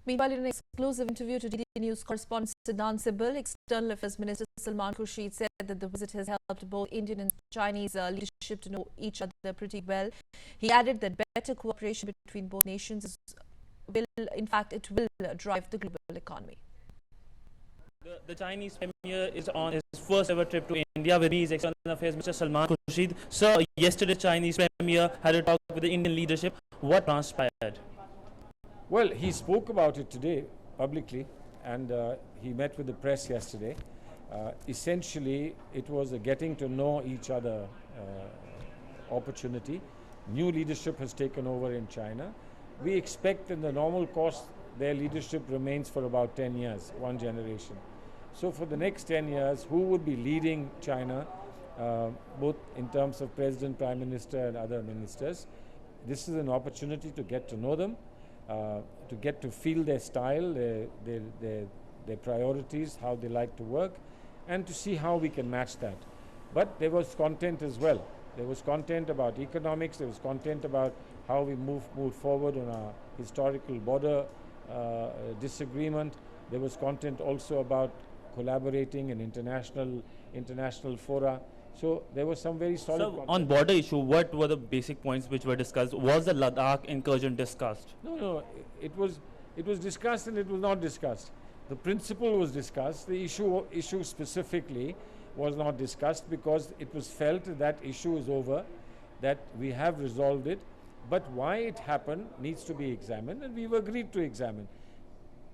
Meanwhile, in an exclusive interview to DD News correspondent Sidhant Sibal, External Affairs Minister Salman Khurshid said that the visit has helped both Indian and Chinese leadership to know each other pretty well. He added that better cooperation between both nations it will drive the global economy. The Chinese Premier is on his first ever trip to India. With me is External Affairs Minister Salman Khurshid. Sir, yesterday Chinese Premier had a talk with the Indian leadership. What transpired? Well, he spoke about it today publicly, and he met with the press yesterday. Essentially, it was a getting to know each other opportunity. New leadership has taken over in China. We expect in the normal course their leadership remains for about 10 years, one generation. So for the next 10 years, who would be leading China, both in terms of President, Prime Minister and other ministers? This is an opportunity to get to know them, to get to feel their style, their priorities, how they like to work, and to see how we can match that. But there was content as well. There was content about economics, there was content about how we move forward on our historical border disagreement. There was content also about collaborating in international fora. So there was some very solid content. On border issue, what were the basic points which were discussed? Was the Ladakh incursion discussed? No, it was discussed and it was not discussed. The principle was discussed. The issue specifically was not discussed because it was felt that issue is over, that we have resolved it. But why it happened needs to be examined, and we've agreed to examine.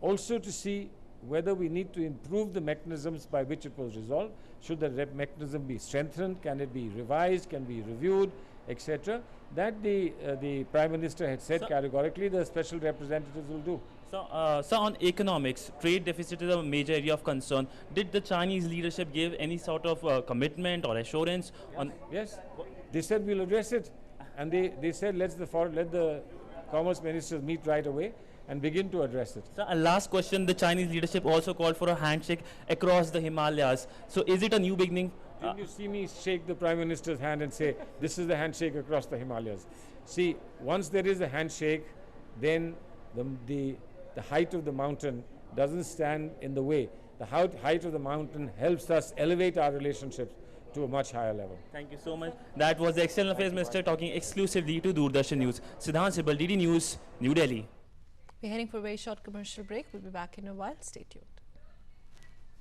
Also to see whether we need to improve the mechanisms by which it was resolved. Should the mechanism be strengthened? Can it be revised? Can be reviewed, etc.? That the Prime Minister had said categorically the special representatives will do. So on economics, trade deficit is a major area of concern. Did the Chinese leadership give any sort of commitment or assurance on? Yes, they said we'll address it, and they said let the commerce ministers meet right away and begin to address it. So last question, the Chinese leadership also called for a handshake across the Himalayas. So is it a new beginning? Didn't you see me shake the Prime Minister's hand and say, this is the handshake across the Himalayas? See, once there is a handshake, then the height of the mountain doesn't stand in the way. The height of the mountain helps us elevate our relationships to a much higher level. Thank you so much. That was the External Affairs Minister talking exclusively to Doordarshan News. Sidhant Sibal, DD News, New Delhi. We're heading for a very short commercial break. We'll be back in a while. Stay tuned.